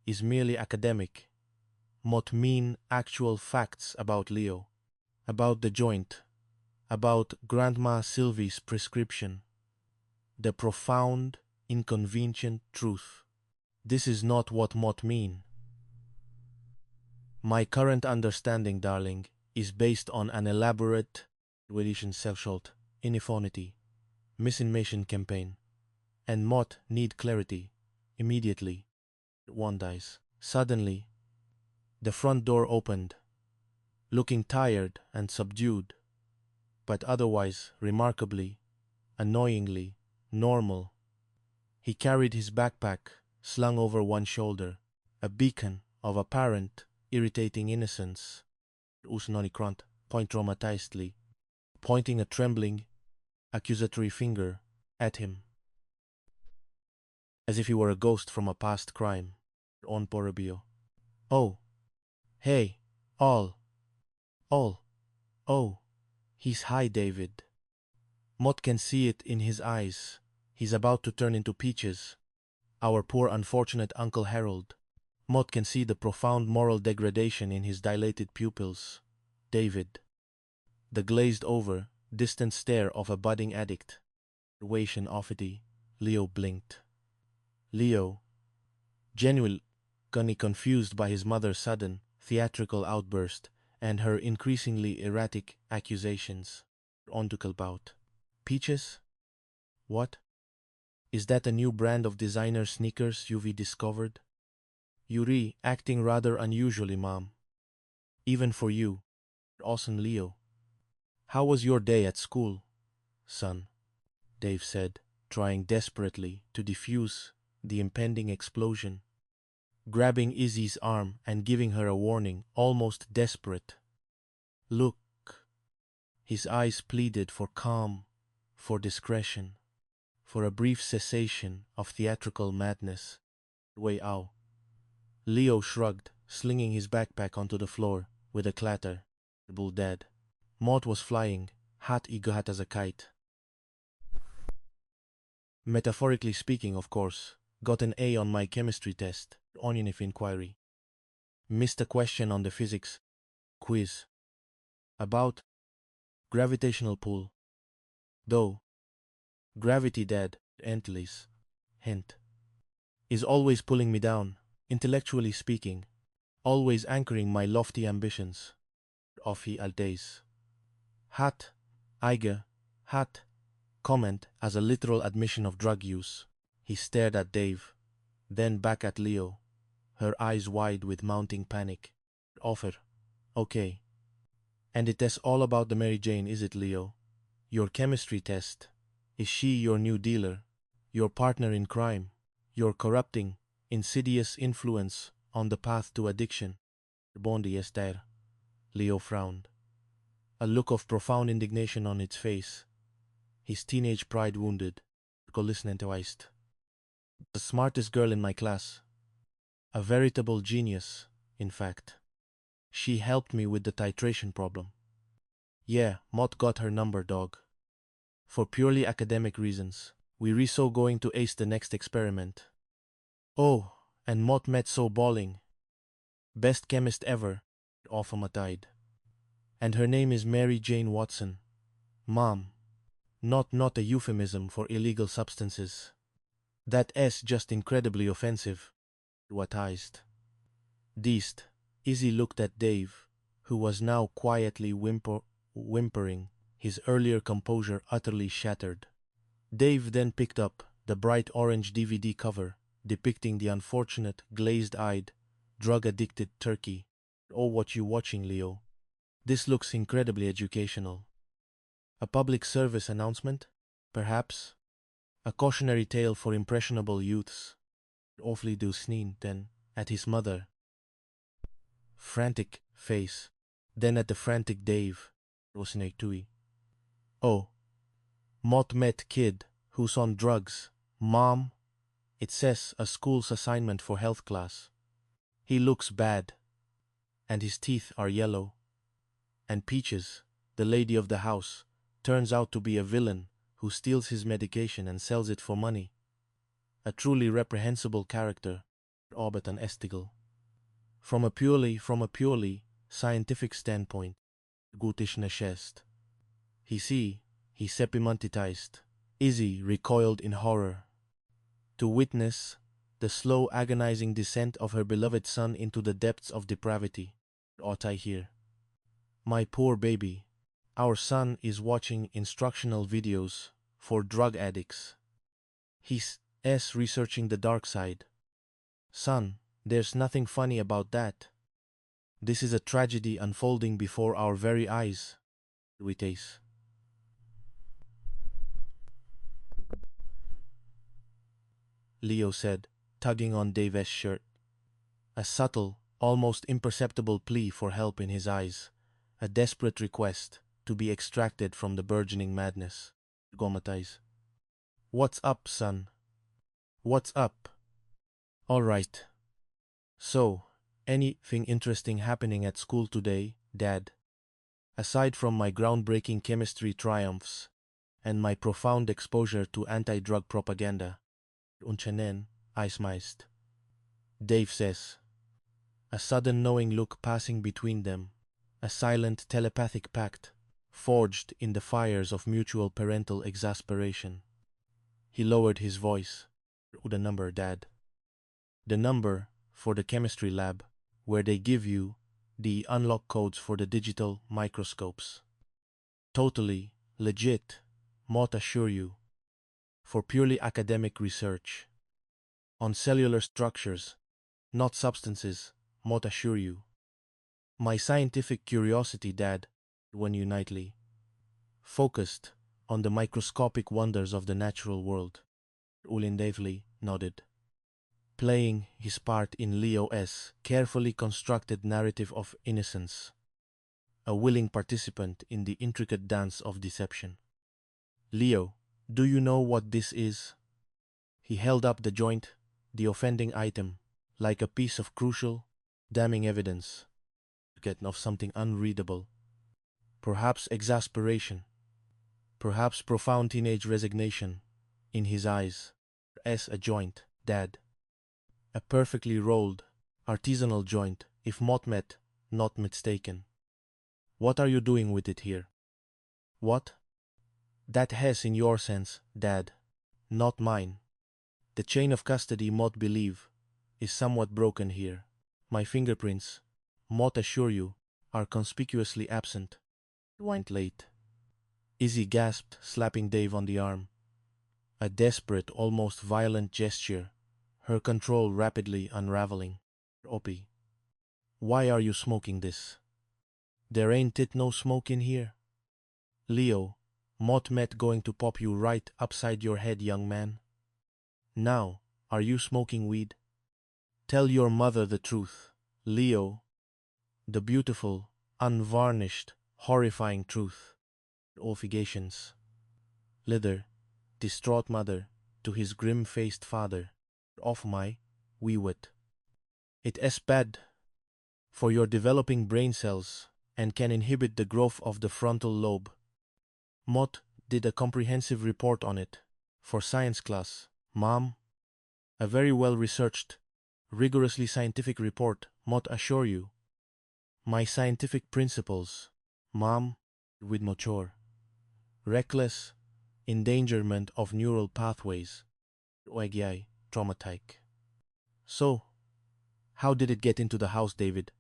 is merely academic. Mot mean actual facts about Leo, about the joint, about Grandma Sylvie's prescription. The profound, inconvenient truth. This is not what Mot mean. My current understanding, darling, is based on an elaborate relation self-shot, iniformity, misinformation campaign, and Mot need clarity, immediately. One dies. Suddenly, the front door opened, looking tired and subdued, but otherwise remarkably, annoyingly, normal. He carried his backpack slung over one shoulder, a beacon of apparent, irritating innocence. Usnoni Krant, point traumatizedly, pointing a trembling, accusatory finger at him, as if he were a ghost from a past crime. On Porabio. Oh, hey, all, oh, he's high, David. Mot can see it in his eyes. He's about to turn into peaches. Our poor unfortunate Uncle Harold. Mot can see the profound moral degradation in his dilated pupils. David. The glazed-over, distant stare of a budding addict. Wation offity. Leo blinked. Leo, genuinely confused by his mother's sudden, theatrical outburst and her increasingly erratic accusations. Ondukel bout. Peaches? What? Is that a new brand of designer sneakers you've discovered? Yuri, acting rather unusually, Mom. Even for you. Awesome, Leo. How was your day at school, son? Dave said, trying desperately to defuse the impending explosion, grabbing Izzy's arm and giving her a warning, almost desperate. Look. His eyes pleaded for calm, for discretion, for a brief cessation of theatrical madness. Way out. Leo shrugged, slinging his backpack onto the floor with a clatter. Bull dead. Mot was flying, hat eagerhat as a kite. Metaphorically speaking, of course. Got an A on my chemistry test. Onion if inquiry. Missed a question on the physics quiz. About gravitational pull. Though gravity dead, Entleys, hint, is always pulling me down, intellectually speaking, always anchoring my lofty ambitions. Offi al days. Hat, Eiger, hat, comment as a literal admission of drug use. He stared at Dave, then back at Leo, her eyes wide with mounting panic. Offer. Okay. And it is all about the Mary Jane, is it, Leo? Your chemistry test. Is she your new dealer? Your partner in crime? Your corrupting, insidious influence on the path to addiction? Bondi es there. Leo frowned. A look of profound indignation on its face. His teenage pride wounded. Golisnentoist. The smartest girl in my class. A veritable genius, in fact. She helped me with the titration problem. Yeah, Mot got her number, dog. For purely academic reasons, we so going to ace the next experiment. Oh, and Mot met so bawling. Best chemist ever, died. And her name is Mary Jane Watson. Mom. Not a euphemism for illegal substances. That S just incredibly offensive. Whatized. Deist, Izzy looked at Dave, who was now quietly whimpering, his earlier composure utterly shattered. Dave then picked up the bright orange DVD cover depicting the unfortunate, glazed-eyed, drug-addicted turkey. Oh, what you watching, Leo? This looks incredibly educational. A public service announcement? Perhaps? A cautionary tale for impressionable youths. Awfully do snean, then, at his mother. Frantic face. Then at the frantic Dave. Tui. Oh. Mot met kid, who's on drugs. Mom. It says a school's assignment for health class. He looks bad. And his teeth are yellow. And Peaches, the lady of the house, turns out to be a villain who steals his medication and sells it for money. A truly reprehensible character. Orbit and Estigal. From a purely scientific standpoint, gutisch nicht. He sepimentized. Izzy recoiled in horror. To witness the slow, agonizing descent of her beloved son into the depths of depravity. Ought I hear? My poor baby. Our son is watching instructional videos for drug addicts. He's researching the dark side. Son, there's nothing funny about that. This is a tragedy unfolding before our very eyes. Wites. Leo said, tugging on Dave's shirt. A subtle, almost imperceptible plea for help in his eyes. A desperate request to be extracted from the burgeoning madness. Gomatais. What's up, son? What's up? All right. So, anything interesting happening at school today, Dad? Aside from my groundbreaking chemistry triumphs and my profound exposure to anti-drug propaganda. Unchenen, Eismeist. Dave says. A sudden knowing look passing between them. A silent telepathic pact, forged in the fires of mutual parental exasperation. He lowered his voice. The number, Dad. The number for the chemistry lab, where they give you the unlock codes for the digital microscopes. Totally legit, Mott assure you, for purely academic research. On cellular structures, not substances, Mott assure you. My scientific curiosity, Dad, when unitely focused on the microscopic wonders of the natural world. Ulindavely nodded, playing his part in Leo's carefully constructed narrative of innocence, a willing participant in the intricate dance of deception. Leo, do you know what this is? He held up the joint, the offending item, like a piece of crucial, damning evidence. Of something unreadable. Perhaps exasperation. Perhaps profound teenage resignation in his eyes. As a joint, Dad. A perfectly rolled, artisanal joint, if Motmet not mistaken. What are you doing with it here? What? That has in your sense, Dad, not mine. The chain of custody Mott believe is somewhat broken here. My fingerprints, Mott assure you, are conspicuously absent. Went late. Izzy gasped, slapping Dave on the arm. A desperate, almost violent gesture, her control rapidly unraveling. Opie. Why are you smoking this? There ain't it no smoke in here. Leo, Mott met going to pop you right upside your head, young man. Now, are you smoking weed? Tell your mother the truth, Leo. The beautiful, unvarnished, horrifying truth. Obligations. Lither, distraught mother, to his grim-faced father. Of my, wee wit. It is bad for your developing brain cells and can inhibit the growth of the frontal lobe. Mott did a comprehensive report on it for science class, Mom. A very well-researched, rigorously scientific report, Mott assure you. My scientific principles, Mom, with mature, reckless endangerment of neural pathways, oegiai, traumatic. So, how did it get into the house, David?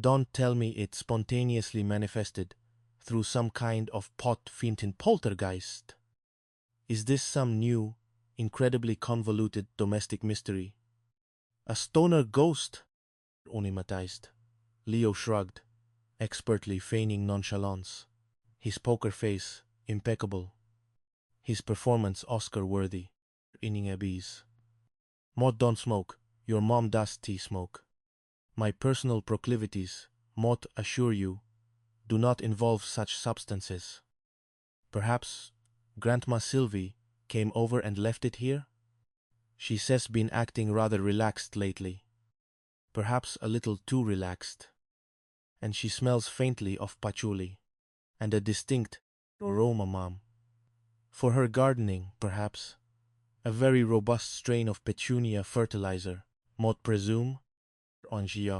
Don't tell me it spontaneously manifested through some kind of pot-fiending poltergeist. Is this some new, incredibly convoluted domestic mystery? A stoner ghost? Onimatized. Leo shrugged, expertly feigning nonchalance. His poker face impeccable. His performance Oscar-worthy. Inning abbees. Mott don't smoke. Your mom does tea smoke. My personal proclivities, Mott assure you, do not involve such substances. Perhaps Grandma Sylvie came over and left it here? She says been acting rather relaxed lately. Perhaps a little too relaxed. And she smells faintly of patchouli, and a distinct aroma, Mom. For her gardening, perhaps, a very robust strain of petunia fertilizer, Mot presume on Gia.